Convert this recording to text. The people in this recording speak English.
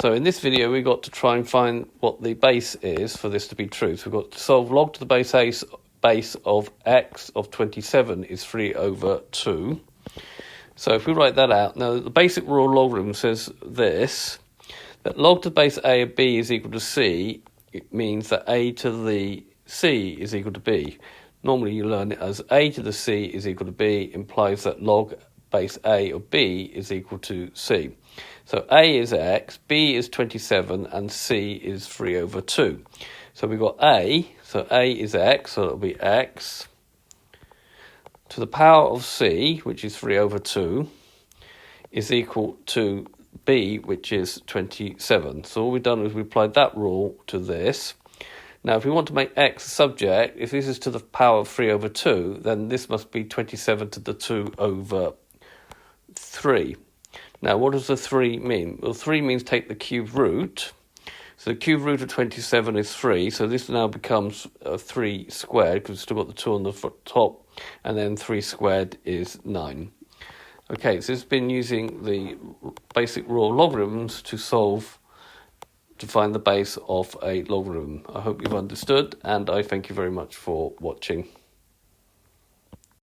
So in this video, we've got to try and find what the base is for this to be true. So we've got to solve log to the base of x of 27 is 3 over 2. So if we write that out, now the basic rule of logarithm says this, that log to the base a of b is equal to c. It means that a to the c is equal to b. Normally you learn it as a to the c is equal to b implies that log base a of b is equal to c. So a is x, b is 27, and c is 3 over 2. So we've got a, so a is x, so it'll be x to the power of c, which is 3 over 2, is equal to b, which is 27. So all we've done is we applied that rule to this. Now, if we want to make x a subject, if this is to the power of 3 over 2, then this must be 27 to the 2 over 3. Now, what does the 3 mean? Well, 3 means take the cube root. So the cube root of 27 is 3. So this now becomes 3 squared, because we've still got the 2 on the top. And then 3 squared is 9. Okay, so it's been using the basic rule of logarithms to find the base of a logarithm. I hope you've understood, and I thank you very much for watching.